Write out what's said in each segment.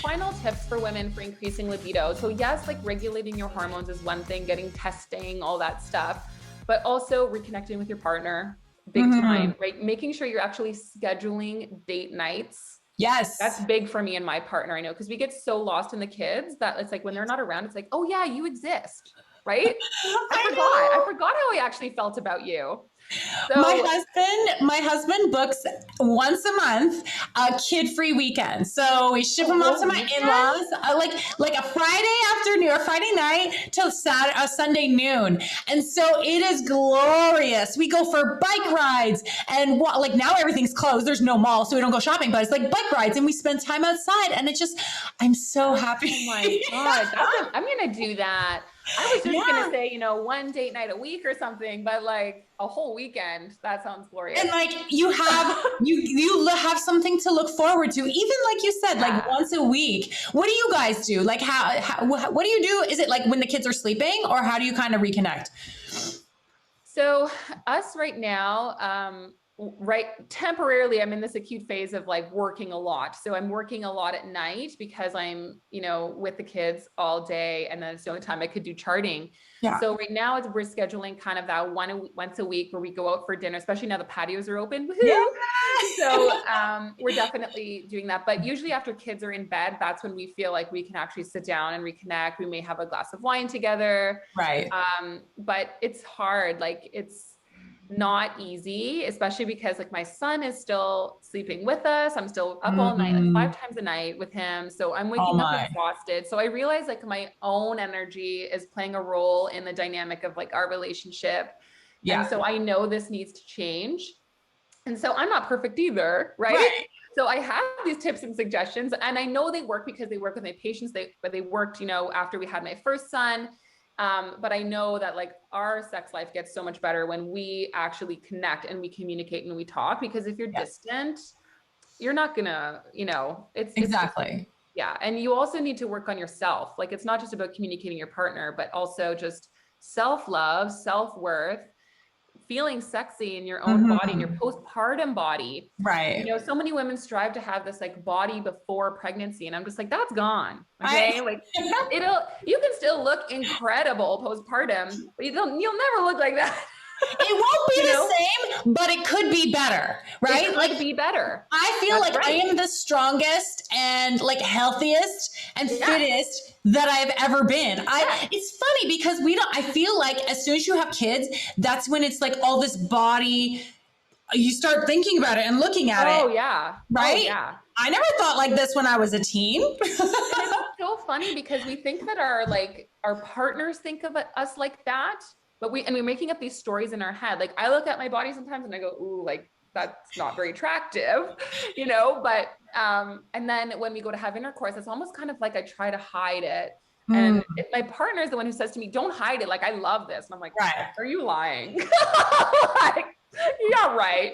final tips for women for increasing libido. So yes, like regulating your hormones is one thing, getting testing, all that stuff, but also reconnecting with your partner, big time, right? Making sure you're actually scheduling date nights. Yes. That's big for me and my partner, I know, because we get so lost in the kids that it's like when they're not around, it's like, oh yeah, you exist, right? I forgot how I actually felt about you. So my husband books once a month a kid-free weekend. So we ship him off to my in-laws, like a Friday afternoon or Friday night till Sunday noon. And so it is glorious. We go for bike rides and like now everything's closed. There's no mall, so we don't go shopping, but it's like bike rides and we spend time outside and I'm so happy. Oh my God. I'm going to do that. I was just going to say, one date night a week or something, but like a whole weekend, that sounds glorious. And like you have something to look forward to, even like you said, like once a week. What do you guys do? Like what do you do? Is it like when the kids are sleeping, or how do you kind of reconnect? So us right now, temporarily, I'm in this acute phase of like working a lot. So I'm working a lot at night because I'm, with the kids all day. And then it's the only time I could do charting. Yeah. So right now we're scheduling kind of that once a week where we go out for dinner, especially now the patios are open. Woo-hoo! Yeah. So we're definitely doing that. But usually after kids are in bed, that's when we feel like we can actually sit down and reconnect. We may have a glass of wine together. Right. But it's hard. Like it's not easy, especially because like my son is still sleeping with us. I'm still up all night, like 5 times a night with him. So I'm waking up exhausted. So I realize like my own energy is playing a role in the dynamic of like our relationship. Yeah. And so I know this needs to change. And so I'm not perfect either. Right. So I have these tips and suggestions, and I know they work because they work with my patients. But they worked, after we had my first son. But I know that like our sex life gets so much better when we actually connect and we communicate and we talk, because if you're distant, you're not gonna, it's exactly. And you also need to work on yourself. Like, it's not just about communicating your partner, but also just self-love, self-worth, feeling sexy in your own body, in your postpartum body. Right. So many women strive to have this like body before pregnancy. And I'm just like, that's gone. Okay. Like you can still look incredible postpartum, but you'll never look like that. It won't be the same, but it could be better, right? It could be better. I feel like I am the strongest and like healthiest and fittest that I've ever been. It's funny because I feel like as soon as you have kids, that's when it's like all this body, you start thinking about it and looking at it. Oh yeah. Right? Oh, yeah. I never thought like this when I was a teen. It's so funny because we think that our partners think of us like that. But we're making up these stories in our head. Like I look at my body sometimes and I go, ooh, like that's not very attractive, but, and then when we go to have intercourse, it's almost kind of like I try to hide it. And my partner is the one who says to me, don't hide it. Like, I love this. And I'm like, are you lying? Like, yeah, right.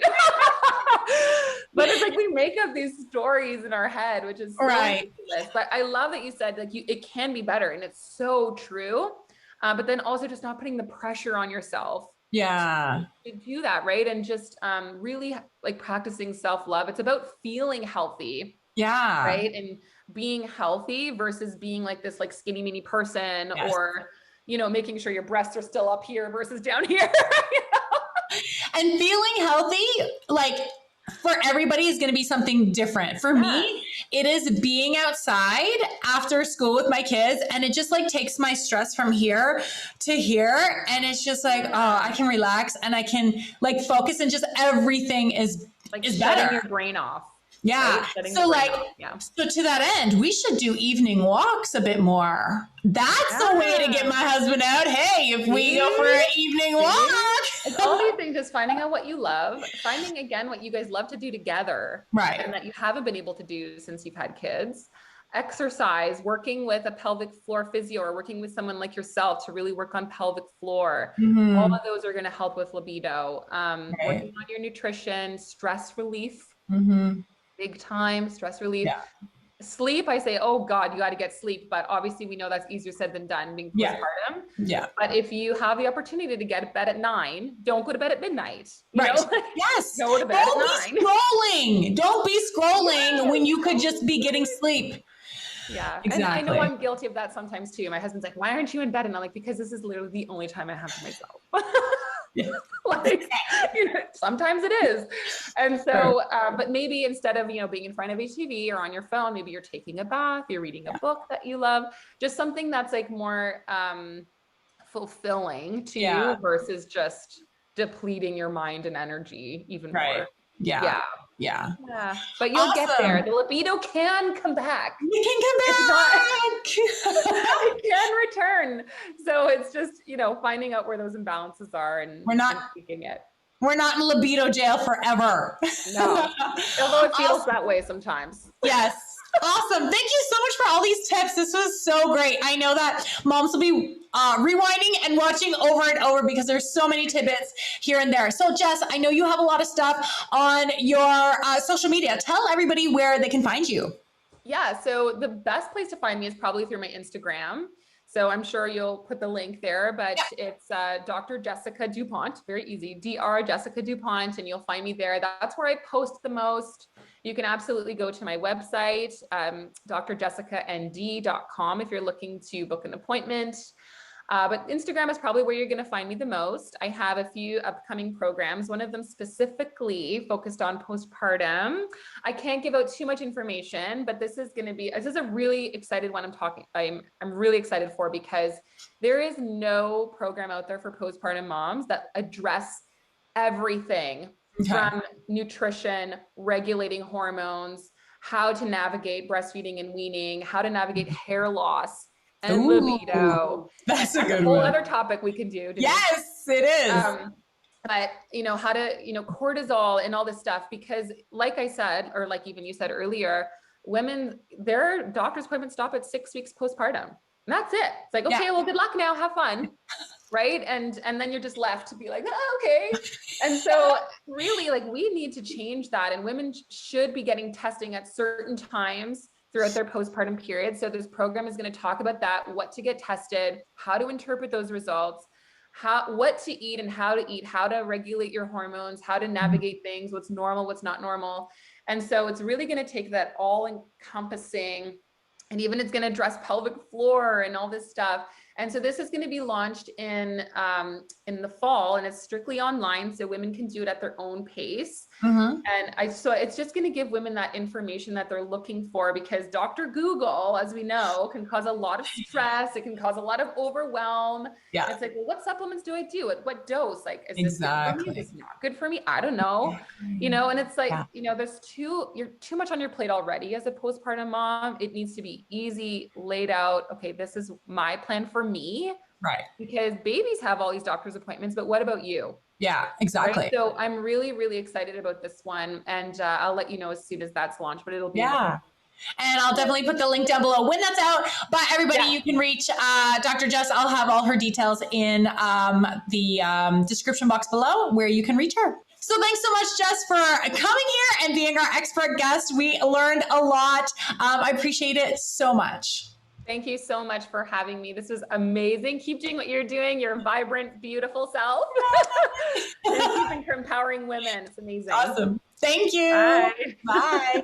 But it's like, we make up these stories in our head, which is ridiculous. But I love that you said like it can be better. And it's so true. But then also just not putting the pressure on yourself to do that. Right. And just really like practicing self-love. It's about feeling healthy. Yeah. Right. And being healthy versus being like this like skinny mini person or, making sure your breasts are still up here versus down here. And feeling healthy, like for everybody is going to be something different. For me, it is being outside after school with my kids. And it just like takes my stress from here to here. And it's just like, I can relax and I can like focus and just everything is shutting your brain off. Yeah. Right? So like, so to that end, we should do evening walks a bit more. That's the way to get my husband out. Hey, if we go for an evening walk. It's all these things, just finding out what you love, finding again, what you guys love to do together. Right. And that you haven't been able to do since you've had kids. Exercise, working with a pelvic floor physio or working with someone like yourself to really work on pelvic floor. All of those are going to help with libido. Working on your nutrition, stress relief. Big time stress relief. Sleep, I say, oh God, you got to get sleep. But obviously we know that's easier said than done being postpartum. But if you have the opportunity to get to bed at 9, don't go to bed at midnight. Yes. Go to bed at 9. Don't be scrolling when you could just be getting sleep. Yeah. And I know Exactly. I'm guilty of that sometimes too. My husband's like, why aren't you in bed? And I'm like, because this is literally the only time I have to myself. Yeah. Like, sometimes it is. And Sure. so, but maybe instead of, being in front of a TV or on your phone, maybe you're taking a bath, you're reading a Yeah. book that you love, just something that's like more fulfilling to Yeah. you versus just depleting your mind and energy even Right. more. Yeah. Yeah. Yeah. Yeah. But you'll get there. Awesome. The libido can come back. We can It's not, come back. it can return. So it's just, finding out where those imbalances are We're and not tweaking it. we're not in libido jail forever. No, although it feels Awesome. that way sometimes. Yes. Awesome. Thank you so much for all these tips. This was so great. I know that moms will be rewinding and watching over and over because there's so many tidbits here and there. So Jess, I know you have a lot of stuff on your social media. Tell everybody where they can find you. Yeah, so the best place to find me is probably through my Instagram. So I'm sure you'll put the link there, but it's Dr. Jessica DuPont, very easy, Dr. Jessica DuPont, and you'll find me there. That's where I post the most. You can absolutely go to my website, drjessicand.com if you're looking to book an appointment. But Instagram is probably where you're going to find me the most. I have a few upcoming programs, one of them specifically focused on postpartum. I can't give out too much information, but this is a really excited one I'm really excited for because there is no program out there for postpartum moms that address everything from nutrition, regulating hormones, how to navigate breastfeeding and weaning, how to navigate hair loss, and libido. That's a good whole one. other topic we could do. Yes, it is. But how to, cortisol and all this stuff, because like I said, or like even you said earlier, women, their doctor's appointments stop at 6 weeks postpartum. And that's it. It's like, okay, well, good luck now, have fun. Right. And then you're just left to be like, oh, okay. And so really, like, we need to change that. And women should be getting testing at certain times throughout their postpartum period. So this program is going to talk about that, what to get tested, how to interpret those results, what to eat and how to eat, how to regulate your hormones, how to navigate things, what's normal, what's not normal. And so it's really going to take that all encompassing, and even it's going to address pelvic floor and all this stuff. And so this is going to be launched in the fall, and it's strictly online, so women can do it at their own pace. And so it's just going to give women that information that they're looking for, because Dr. Google, as we know, can cause a lot of stress. It can cause a lot of overwhelm. Yeah. It's like, well, what supplements do I do? At what dose? Like, is this good for me? Is this not good for me? I don't know. And it's like, you're too much on your plate already as a postpartum mom. It needs to be easy, laid out. Okay, this is my plan for me. Right. Because babies have all these doctor's appointments, but what about you? Yeah, exactly. Right? So I'm really, really excited about this one, and I'll let you know as soon as that's launched, but it'll be and I'll definitely put the link down below when that's out. But everybody, you can reach Dr. Jess. I'll have all her details in the description box below where you can reach her. So thanks so much, Jess, for coming here and being our expert guest. We learned a lot. I appreciate it so much. Thank you so much for having me. This was amazing. Keep doing what you're doing. You're a vibrant, beautiful self. And keep empowering women. It's amazing. Awesome. Thank you. Bye. Bye.